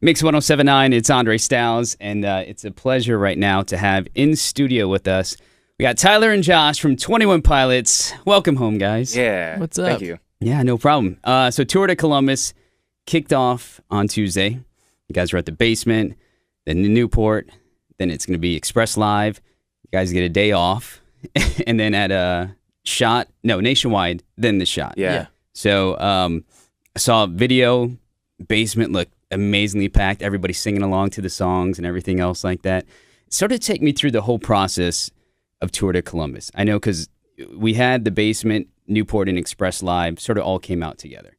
Mix 1079, it's Andre Styles, and it's a pleasure right now to have in studio with us. We got Tyler and Josh from 21 Pilots. Welcome home, guys. Yeah. What's up? Thank you. Yeah, no problem. So Tour de Columbus kicked off on Tuesday. You guys were at the Basement, then the Newport, then it's going to be Express Live. You guys get a day off, and then at Nationwide, then the Shot. Yeah. So I saw a video, Basement looked amazingly packed, everybody singing along to the songs and everything else like that. Sort of take me through the whole process of Tour de Columbus. I know because we had the Basement, Newport, and Express Live sort of all came out together.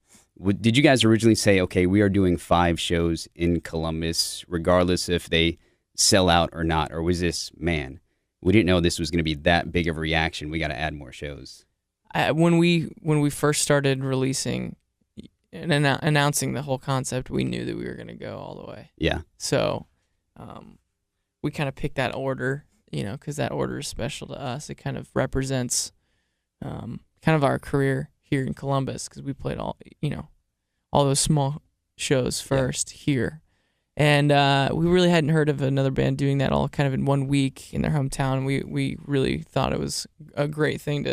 Did you guys originally say, okay, we are doing 5 shows in Columbus, regardless if they sell out or not? Or was this, man, we didn't know this was going to be that big of a reaction. We got to add more shows. When we first started releasing and announcing the whole concept, we knew that we were going to go all the way. Yeah. So we kind of picked that order, because that order is special to us. It kind of represents kind of our career here in Columbus, because we played all those small shows first here. And we really hadn't heard of another band doing that all kind of in 1 week in their hometown. We really thought it was a great thing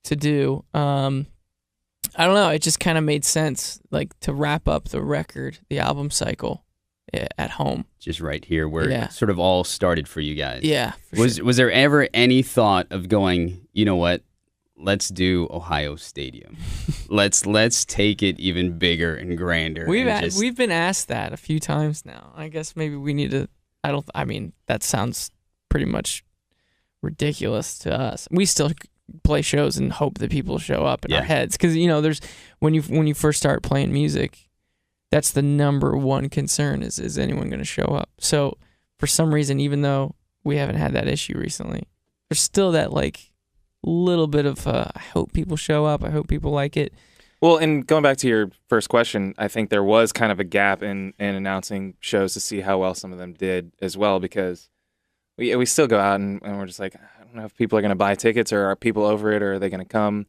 to do. I don't know. It just kind of made sense, like, to wrap up the album cycle at home. Just right here where it sort of all started for you guys. Yeah. Was there ever any thought of going, you know what, let's do Ohio Stadium. let's take it even bigger and grander. We've been asked that a few times now. I guess maybe we need to. That sounds pretty much ridiculous to us. We still play shows and hope that people show up in our heads, because there's when you first start playing music, that's the number one concern is anyone going to show up. So for some reason, even though we haven't had that issue recently, there's still that like little bit of I hope people show up, I hope people like it. Well, and going back to your first question, I think there was kind of a gap in announcing shows to see how well some of them did as well, because we still go out and we're just like, I don't know if people are going to buy tickets, or are people over it, or are they going to come?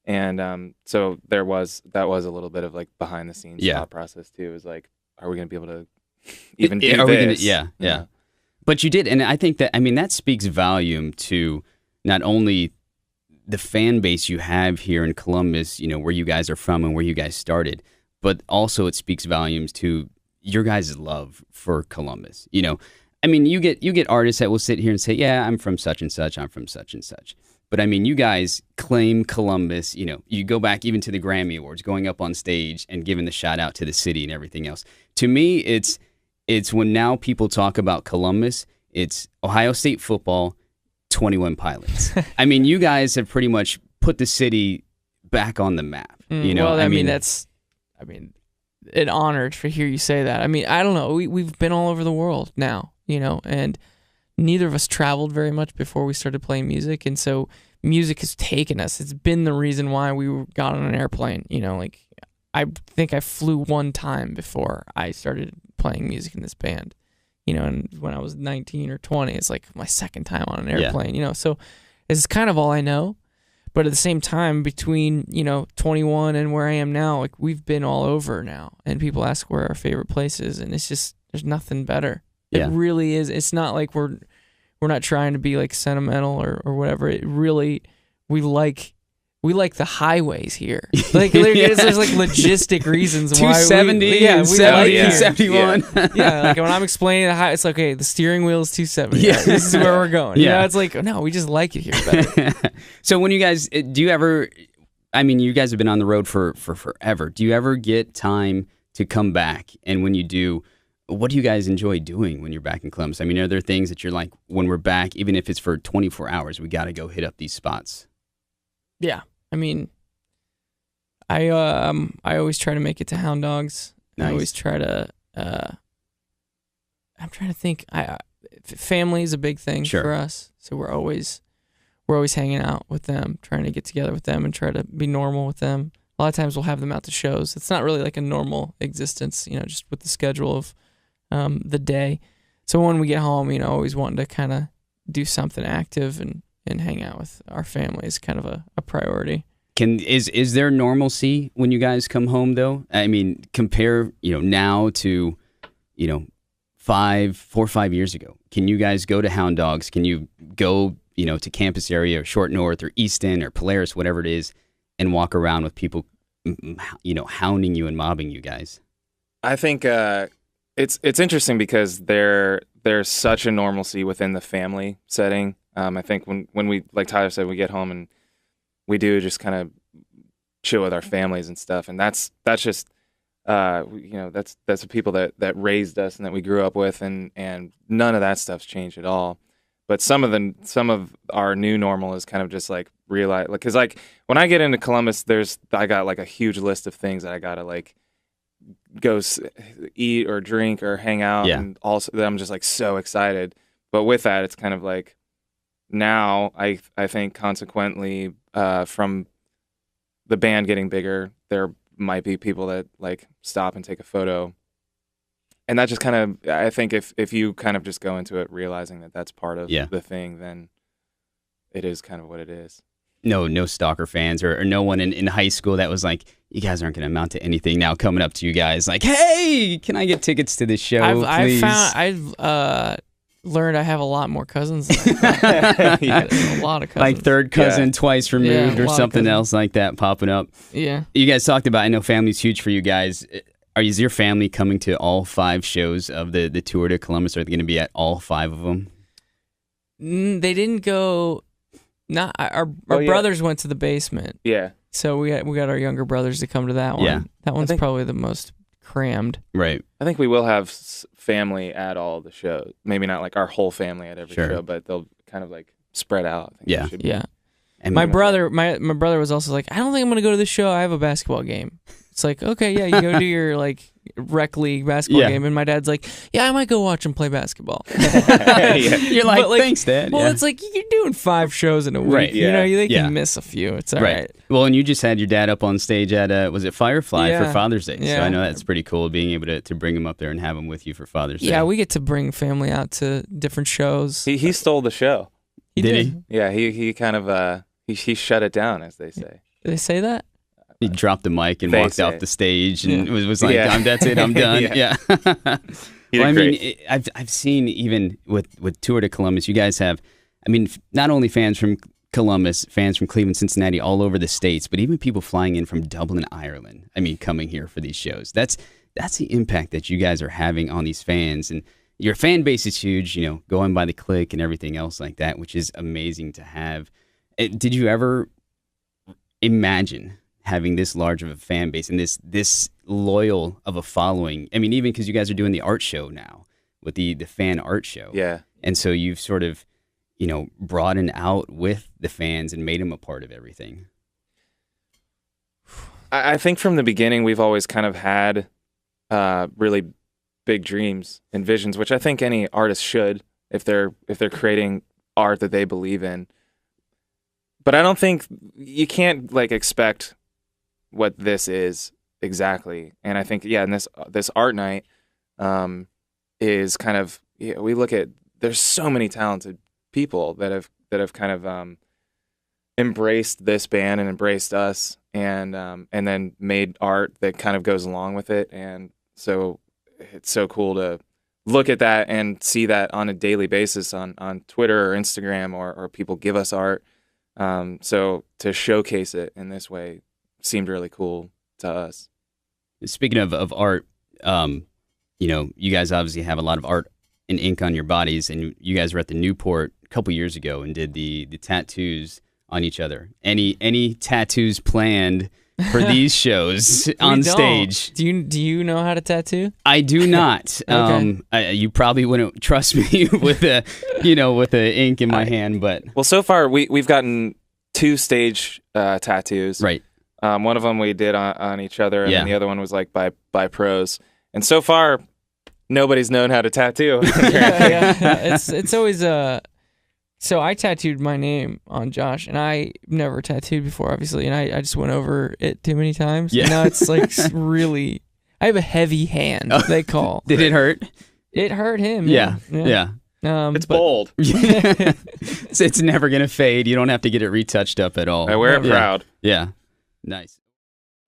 And so that was a little bit of like behind the scenes thought process too. It was like, are we going to be able to even do this? Yeah. But you did, and I think that speaks volume to not only the fan base you have here in Columbus, where you guys are from and where you guys started, but also it speaks volumes to your guys' love for Columbus. You get artists that will sit here and say, yeah, I'm from such and such, I'm from such and such. But you guys claim Columbus, you go back even to the Grammy Awards, going up on stage and giving the shout out to the city and everything else. To me, it's when now people talk about Columbus, it's Ohio State football, 21 Pilots. You guys have pretty much put the city back on the map. That's an honor to hear you say that. I don't know. We've been all over the world now, and neither of us traveled very much before we started playing music, and so music has taken us. It's been the reason why we got on an airplane. I think I flew one time before I started playing music in this band. And when I was 19 or 20, it's like my second time on an airplane, so it's kind of all I know. But at the same time, between, 21 and where I am now, like, we've been all over now, and people ask where our favorite place is, and it's just, there's nothing better. It really is. It's not like we're not trying to be like sentimental or whatever. It really, we like the highways here. Like, there's like logistic reasons why 270, we like 71. Like when I'm explaining the it's like, okay, the steering wheel is 270. Yeah, this is where we're going. It's like, no, we just like it here better. So when you guys, do you ever? You guys have been on the road for forever. Do you ever get time to come back? And when you do, what do you guys enjoy doing when you're back in Columbus? Are there things that you're like, when we're back, even if it's for 24 hours, we got to go hit up these spots? Yeah. I always try to make it to Hound Dogs. Nice. I always try to. I'm trying to think. Family is a big thing for us, so we're always hanging out with them, trying to get together with them and try to be normal with them. A lot of times we'll have them out to shows. It's not really like a normal existence, just with the schedule of the day. So when we get home, always wanting to kind of do something active and hang out with our family is kind of a priority. Is there normalcy when you guys come home though? Compare now to 4 or 5 years ago? Can you guys go to Hound Dogs? Can you go, to campus area or Short North or Easton or Polaris, whatever it is, and walk around with people, hounding you and mobbing you guys? I think it's interesting because there's such a normalcy within the family setting. I think when we, like Tyler said, we get home and we do just kind of chill with our families and stuff, and that's just that's the people that raised us and that we grew up with, and none of that stuff's changed at all. But some of our new normal is kind of just like realize, because like when I get into Columbus, I got like a huge list of things that I gotta like go eat or drink or hang out, and also that I'm just like so excited. But with that, it's kind of like now I think consequently from the band getting bigger, there might be people that like stop and take a photo. And that just kind of, I think if you kind of just go into it realizing that that's part of the thing, then it is kind of what it is. No stalker fans or no one in high school that was like, you guys aren't going to amount to anything now coming up to you guys like, hey, can I get tickets to this show, please? I've learned I have a lot more cousins than I thought. A lot of cousins. Like third cousin twice removed or something else like that popping up. Yeah. You guys talked about, I know family's huge for you guys. Is your family coming to all 5 shows of the tour to Columbus? Are they going to be at all 5 of them? They didn't go. Not our brothers went to the basement. Yeah. So we got our younger brothers to come to that one. Yeah. That one's probably the most crammed. Right. I think we will have family at all the shows. Maybe not like our whole family at every show, but they'll kind of like spread out. I think Yeah. And my brother was also like, I don't think I'm going to go to this show. I have a basketball game. It's like, okay, yeah, you go do your like rec league basketball game, and my dad's like, yeah, I might go watch him play basketball. You're like, thanks, Dad. Well, it's like you're doing 5 shows in a week. Right. They can miss a few. It's all right. Well, and you just had your dad up on stage at was it Firefly for Father's Day? Yeah. So I know that's pretty cool being able to bring him up there and have him with you for Father's Day. Yeah, we get to bring family out to different shows. He stole the show. He did. Yeah, he kind of he shut it down, as they say. Did they say that? He dropped the mic and walked off the stage and was like, that's it, I'm done. Yeah. Well, I mean, I've seen even with Tour de Columbus, you guys have, I mean, not only fans from Columbus, fans from Cleveland, Cincinnati, all over the States, but even people flying in from Dublin, Ireland. I mean, coming here for these shows. That's the impact that you guys are having on these fans. And your fan base is huge, going by the click and everything else like that, which is amazing to have. Did you ever imagine having this large of a fan base and this loyal of a following? I mean, even because you guys are doing the art show now with the fan art show. Yeah. And so you've sort of, broadened out with the fans and made them a part of everything. I think from the beginning, we've always kind of had really big dreams and visions, which I think any artist should if they're creating art that they believe in. But I don't think you can't like expect what this is exactly. And I think, in this art night is kind of, we look at, there's so many talented people that have kind of embraced this band and embraced us and then made art that kind of goes along with it. And so it's so cool to look at that and see that on a daily basis on Twitter or Instagram or people give us art. So to showcase it in this way seemed really cool to us. Speaking of art, you guys obviously have a lot of art and ink on your bodies, and you guys were at the Newport a couple years ago and did the tattoos on each other. Any tattoos planned for these shows on stage? Do you know how to tattoo? I do not. Okay. You probably wouldn't trust me with the ink in my hand, but well, so far we've gotten 2 stage tattoos. Right. One of them we did on each other, and then the other one was like by pros. And so far, nobody's known how to tattoo. It's always So I tattooed my name on Josh, and I never tattooed before, obviously, and I just went over it too many times. Yeah. And now it's like really, I have a heavy hand, they call. Did it hurt? It hurt him. Yeah. It's bold. It's never going to fade. You don't have to get it retouched up at all. I wear it proud. Yeah. Nice.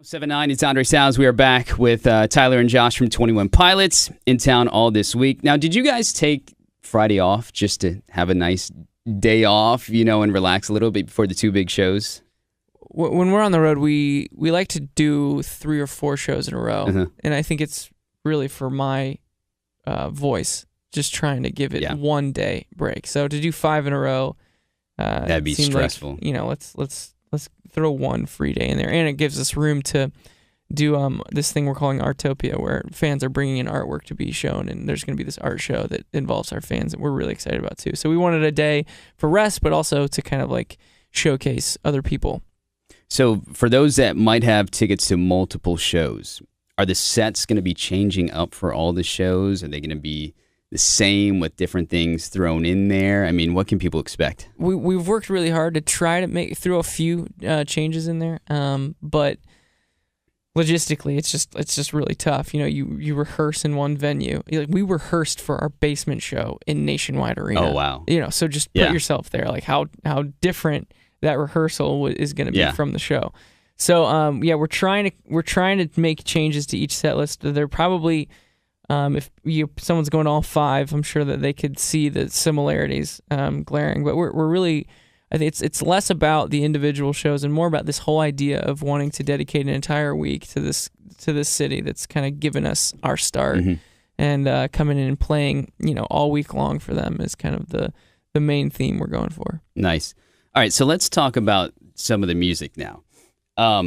79, it's Andre Styles. We are back with Tyler and Josh from 21 Pilots in town all this week. Now, did you guys take Friday off just to have a nice day off, and relax a little bit before the two big shows? When we're on the road, we like to do 3 or 4 shows in a row, Uh-huh. and I think it's really for my voice, just trying to give it 1 day break. So to do 5 in a row, That'd be seemed stressful. Like, let's throw 1 free day in there, and it gives us room to do this thing we're calling Artopia, where fans are bringing in artwork to be shown, and there's going to be this art show that involves our fans that we're really excited about too. So we wanted a day for rest, but also to kind of like showcase other people. So for those that might have tickets to multiple shows, are the sets going to be changing up for all the shows? Are they going to be the same with different things thrown in there? I mean, what can people expect? We've worked really hard to try to throw a few changes in there, but logistically, it's just really tough. You rehearse in one venue. Like, we rehearsed for our basement show in Nationwide Arena. Oh wow! So just put yourself there, like how different that rehearsal is going to be from the show. So we're trying to make changes to each set list. They're probably if someone's going all 5, I'm sure that they could see the similarities glaring. But we're really, I think it's less about the individual shows and more about this whole idea of wanting to dedicate an entire week to this city that's kind of given us our start, and coming in and playing all week long for them is kind of the main theme we're going for. Nice. All right, so let's talk about some of the music now. I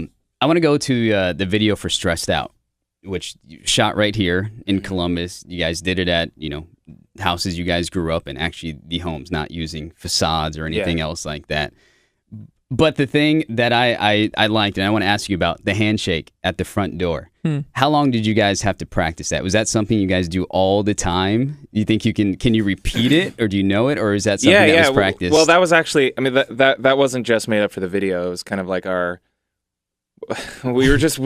want to go to the video for Stressed Out, which you shot right here in Columbus. You guys did it at, houses you guys grew up in, actually the homes, not using facades or anything else like that. But the thing that I liked, and I want to ask you about, the handshake at the front door. How long did you guys have to practice that? Was that something you guys do all the time? You think you can you repeat it, or do you know it, or is that something that was practiced? Well, that was actually, I mean, that wasn't just made up for the video. It was kind of like we were just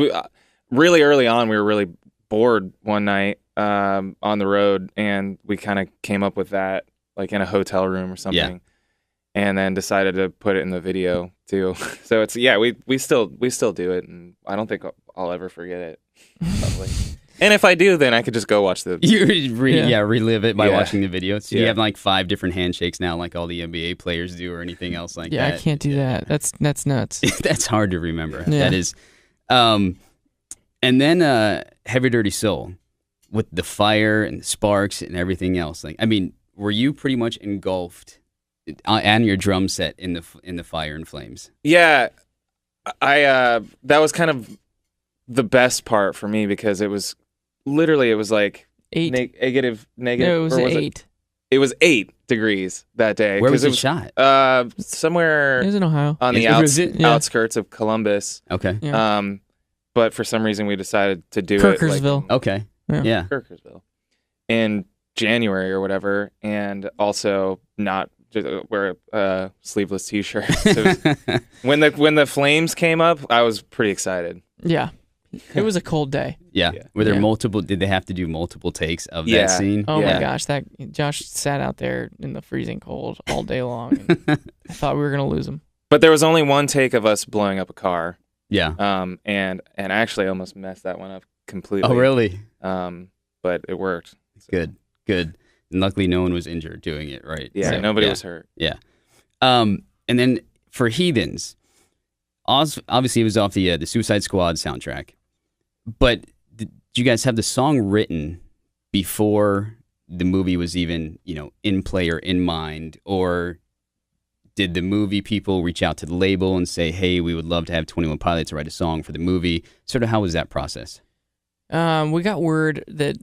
really early on. We were really bored one night on the road, and we kind of came up with that like in a hotel room or something, and then decided to put it in the video too. So it's we still do it, and I don't think I'll ever forget it. Probably. And if I do, then I could just go watch the relive it by watching the video. So you have like 5 different handshakes now, like all the NBA players do, or anything else like that. Yeah, I can't do that. That's nuts. That's hard to remember. Yeah. That is. And then Heavy Dirty Soul with the fire and the sparks and everything else. Like, I mean, were you pretty much engulfed and your drum set in the fire and flames? Yeah, that was kind of the best part for me, because it was like 8 negative. No, it was 8. It was 8 degrees that day. Where was it shot? Somewhere. It was in Ohio. On the outskirts of Columbus. Okay. Yeah. But for some reason we decided to do Kirkersville. it. Okay. Yeah. Kirkersville. In January or whatever, and also not just wear a sleeveless t-shirt. So when the flames came up, I was pretty excited. Yeah. It was a cold day. Yeah. Were there multiple? Did they have to do multiple takes of that scene? Oh my gosh, that Josh sat out there in the freezing cold all day long. And I thought we were gonna lose him. But there was only one take of us blowing up a car. Yeah. And actually almost messed that one up completely. Oh really? But it worked. So. Good. And luckily, no one was injured doing it. Right. Yeah. So, nobody was hurt. Yeah. And then for Heathens, obviously it was off the Suicide Squad soundtrack. But did you guys have the song written before the movie was even, in play or in mind? Or did the movie people reach out to the label and say, hey, we would love to have 21 Pilots write a song for the movie? Sort of how was that process? We got word that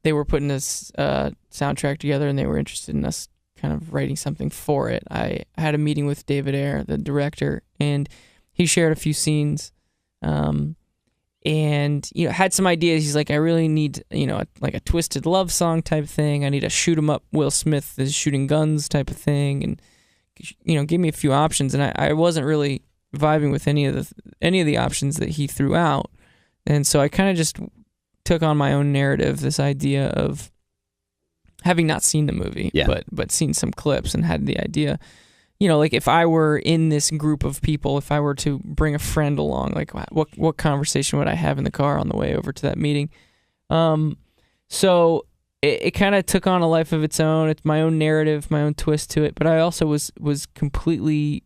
they were putting this soundtrack together and they were interested in us kind of writing something for it. I had a meeting with David Ayer, the director, and he shared a few scenes. And had some ideas. He's like, I really need like a twisted love song type thing. I need a shoot 'em up Will Smith is shooting guns type of thing, and give me a few options. And I wasn't really vibing with any of the options that he threw out, and so I kind of just took on my own narrative, this idea of having not seen the movie, but seen some clips and had the idea like if I were in this group of people, if I were to bring a friend along, like what conversation would I have in the car on the way over to that meeting? So it kind of took on a life of its own. It's my own narrative, my own twist to it. But I also was completely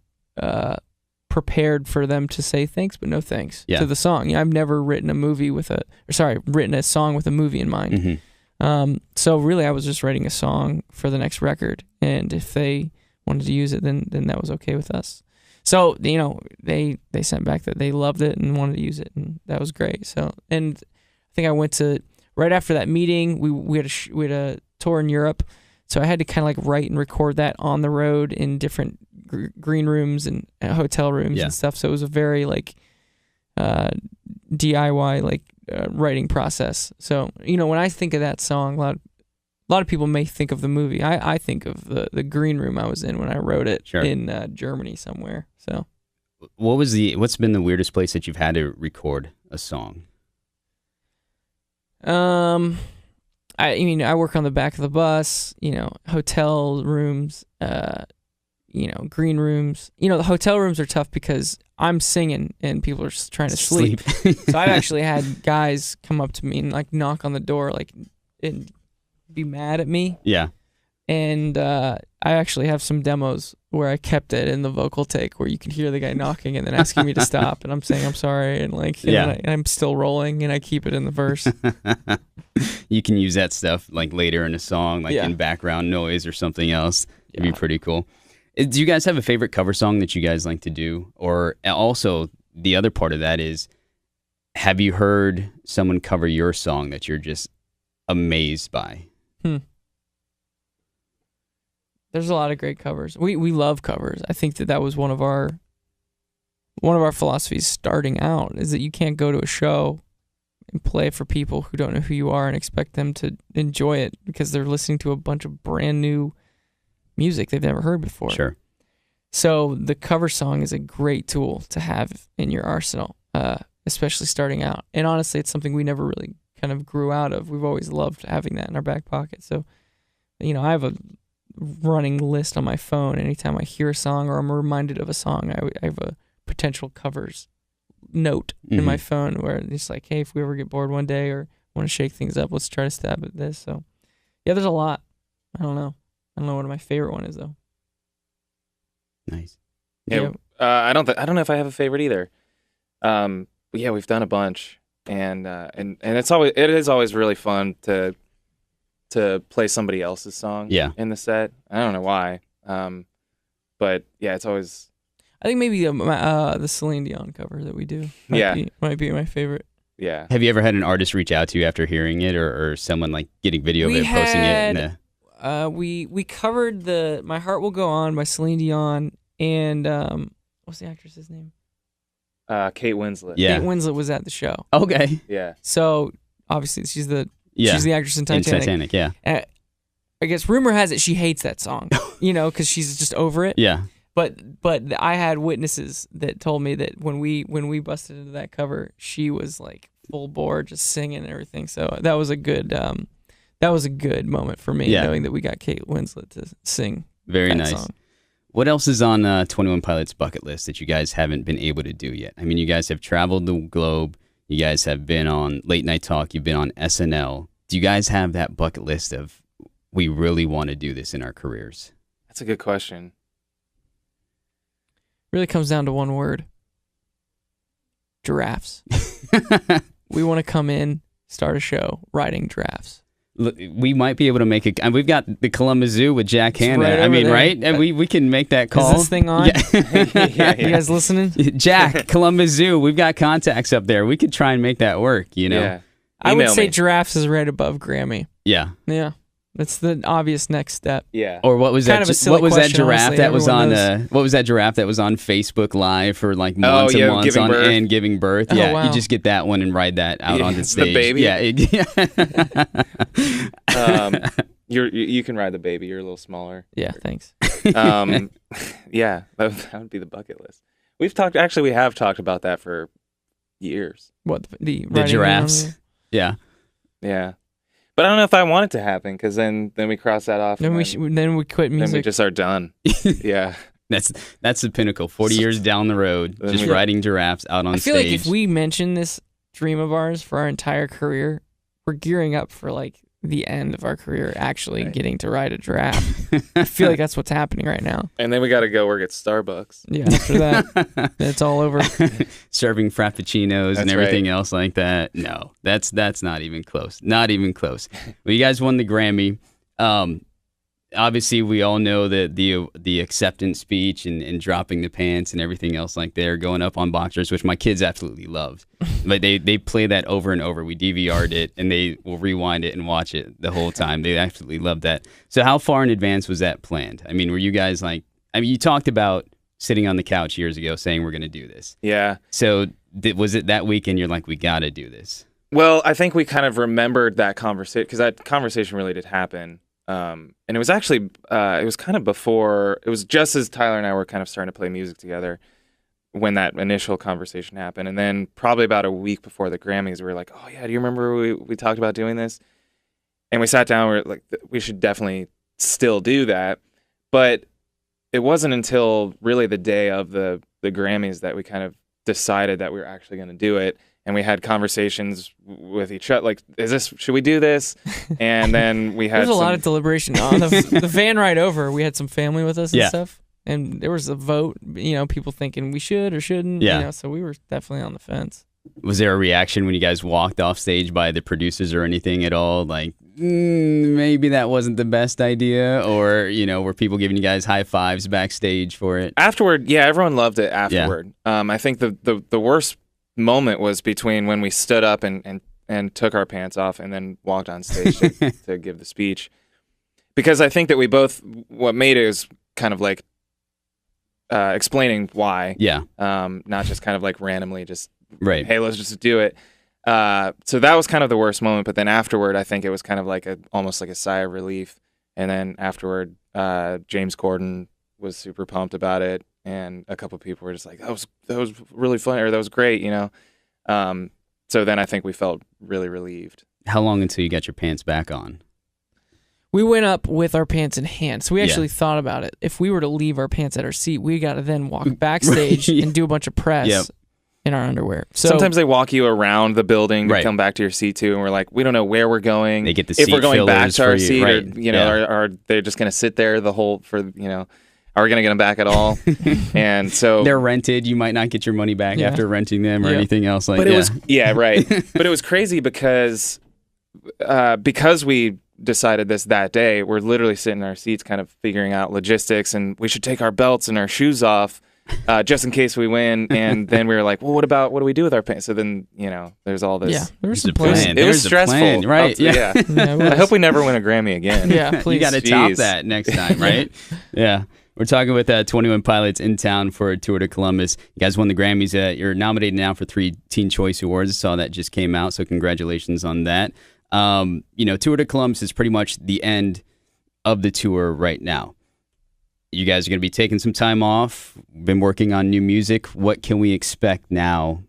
prepared for them to say thanks, but no thanks to the song. I've never written written a song with a movie in mind. Mm-hmm. So really, I was just writing a song for the next record, and if they wanted to use it, then that was okay with us. So they sent back that they loved it and wanted to use it, and that was great. So, and I think I went to right after that meeting. We had a tour in Europe, so I had to kind of like write and record that on the road in different green rooms and hotel rooms and stuff. So it was a very like DIY like writing process. So when I think of that song, a lot of people may think of the movie. I think of the green room I was in when I wrote it in Germany somewhere. So, what's been the weirdest place that you've had to record a song? I work on the back of the bus. Hotel rooms. Green rooms. The hotel rooms are tough because I'm singing and people are just trying to sleep. So I've actually had guys come up to me and like knock on the door, like and be mad at me. Yeah. And I actually have some demos where I kept it in the vocal take where you can hear the guy knocking and then asking me to stop, and I'm saying I'm sorry, and like I'm still rolling, and I keep it in the verse. You can use that stuff like later in a song, like in background noise or something else. It'd be pretty cool. Do you guys have a favorite cover song that you guys like to do? Or also the other part of that is, have you heard someone cover your song that you're just amazed by? There's a lot of great covers. We love covers. I think that was one of our philosophies starting out, is that you can't go to a show and play for people who don't know who you are and expect them to enjoy it because they're listening to a bunch of brand new music they've never heard before. Sure. So the cover song is a great tool to have in your arsenal, especially starting out. And honestly, it's something we never really kind of grew out of. We've always loved having that in our back pocket. So, I have a running list on my phone. Anytime I hear a song or I'm reminded of a song, I have a potential covers note in my phone where it's like, hey, if we ever get bored one day or want to shake things up, let's try to stab at this. So yeah, there's a lot. I don't know what my favorite one is though. Nice. Yeah. I don't know if I have a favorite either. But yeah, we've done a bunch, and it is always really fun to play somebody else's song in the set. I don't know why. But yeah, it's always. I think maybe the Celine Dion cover that we do might be my favorite. Yeah. Have you ever had an artist reach out to you after hearing it, or someone like getting video of it, posting it? We covered the "My Heart Will Go On" by Celine Dion, and what's the actress's name? Kate Winslet. Yeah. Kate Winslet was at the show. Okay. Yeah. So obviously she's the actress in Titanic. In Titanic, yeah. I guess rumor has it she hates that song, because she's just over it. Yeah. But I had witnesses that told me that when we busted into that cover, she was like full bore, just singing and everything. So that was a good moment for me, knowing that we got Kate Winslet to sing. Very nice. Song. What else is on 21 Pilots' bucket list that you guys haven't been able to do yet? I mean, you guys have traveled the globe. You guys have been on Late Night Talk. You've been on SNL. Do you guys have that bucket list of, we really want to do this in our careers? That's a good question. Really comes down to one word. Giraffes. We want to come in, start a show, riding giraffes. Look, we might be able to make it. We've got the Columbus Zoo with Jack Hanna. Right, I mean, there. Right? And we can make that call. Is this thing on? Yeah. You guys listening? Jack, Columbus Zoo. We've got contacts up there. We could try and make that work, Yeah. I would say giraffes is right above Grammy. Yeah. Yeah. That's the obvious next step. Yeah. Or what was kind that? Of a silly what was question, that giraffe honestly, that was on? knows. What was that giraffe that was on Facebook Live for like months and months giving birth. And giving birth? Oh, Yeah, wow. you just get that one and ride that out onto the stage. The baby? Yeah. You can ride the baby. You're a little smaller. Yeah, thanks. Yeah, that would be the bucket list. We have talked about that for years. What the giraffes? Yeah. Yeah. But I don't know if I want it to happen, because then we cross that off. Then we quit music. Then we just are done. Yeah. That's the pinnacle. 40 years down the road, just riding giraffes out on I feel stage. like if we mention this dream of ours for our entire career, we're gearing up for like the end of our career, actually getting to ride a giraffe. I feel like that's what's happening right now. And then we got to go work at Starbucks. Yeah, after that, it's all over. Serving frappuccinos and That's everything right. else like that. No, that's not even close. Not even close. Well, you guys won the Grammy. Obviously, we all know that the acceptance speech and dropping the pants and everything else like they're going up on Boxers, which my kids absolutely loved. But they play that over and over. We DVR'd it, and they will rewind it and watch it the whole time. They absolutely loved that. So how far in advance was that planned? I mean, were you guys like, I mean, you talked about sitting on the couch years ago saying we're going to do this. Yeah. So was it that weekend you're like, we got to do this? Well, I think we kind of remembered that conversation because that conversation really did happen. And it was actually, it was kind of before, it was just as Tyler and I were kind of starting to play music together when that initial conversation happened. And then probably about a week before the Grammys, we were like, oh yeah, do you remember we talked about doing this? And we sat down, we were like, we should definitely still do that. But it wasn't until really the day of the Grammys that we kind of decided that we were actually going to do it. And we had conversations with each other, like, should we do this? And then we had There's a lot of deliberation. On the van ride over, we had some family with us and Yeah. stuff. And there was a vote, people thinking we should or shouldn't. Yeah. So we were definitely on the fence. Was there a reaction when you guys walked off stage by the producers or anything at all? Like, maybe that wasn't the best idea? Or, were people giving you guys high fives backstage for it? Afterward, yeah, everyone loved it afterward. I think the worst moment was between when we stood up and took our pants off and then walked on stage to give the speech. Because I think that what made it was kind of like explaining why. Yeah. Not just kind of like randomly just, Right. hey, let's just do it. So that was kind of the worst moment. But then afterward, I think it was kind of like almost like a sigh of relief. And then afterward, James Corden was super pumped about it. And a couple of people were just like, that was really funny, or that was great, So then I think we felt really relieved. How long until you got your pants back on? We went up with our pants in hand. So we actually thought about it. If we were to leave our pants at our seat, we got to then walk backstage and do a bunch of press in our underwear. So sometimes they walk you around the building to Right. come back to your seat too, and we're like, we don't know where we're going. They get the if we're seat going back fillers to our for you, seat, right. or are they just going to sit there the whole are we going to get them back at all? And so They're rented. You might not get your money back after renting them or anything else like that. But it was right. But it was crazy because we decided this that day. We're literally sitting in our seats, kind of figuring out logistics, and we should take our belts and our shoes off just in case we win. And then we were like, well, what do we do with our pants? So then there's all this. yeah, there was There's some a plan. plans. It There's was a stressful, plan, right? Yeah. Yeah, it was. I hope we never win a Grammy again. Yeah, please. You got to top Jeez. that next time, right? Yeah. We're talking with 21 Pilots in town for a tour to Columbus. You guys won the Grammys. You're nominated now for 3 Teen Choice Awards. I saw that just came out, so congratulations on that. Tour to Columbus is pretty much the end of the tour right now. You guys are going to be taking some time off, been working on new music. What can we expect now,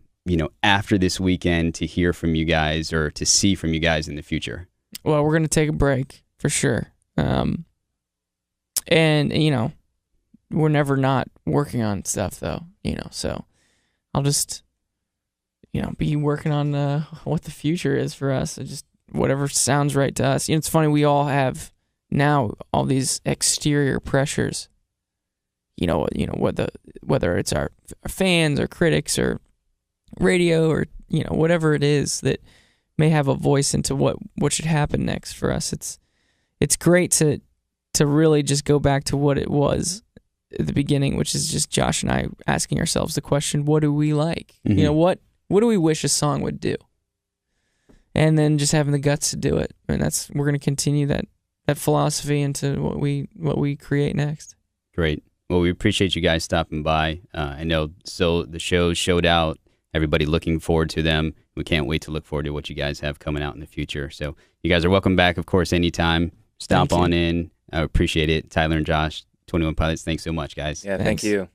after this weekend to hear from you guys or to see from you guys in the future? Well, we're going to take a break for sure. And, we're never not working on stuff though, so I'll just, be working on what the future is for us. Just whatever sounds right to us. It's funny, we all have now all these exterior pressures, whether it's our fans or critics or radio or, whatever it is that may have a voice into what should happen next for us. It's great to really just go back to what it was at the beginning, which is just Josh and I asking ourselves the question, what do we like? Mm-hmm. What do we wish a song would do? And then just having the guts to do it. And we're going to continue that philosophy into what we create next. Great. Well, we appreciate you guys stopping by. I know the shows showed out. Everybody looking forward to them. We can't wait to look forward to what you guys have coming out in the future. So you guys are welcome back, of course, anytime. Stop Thank you. on in. I appreciate it. Tyler and Josh, 21 Pilots, thanks so much, guys. Yeah, Thanks. thank you.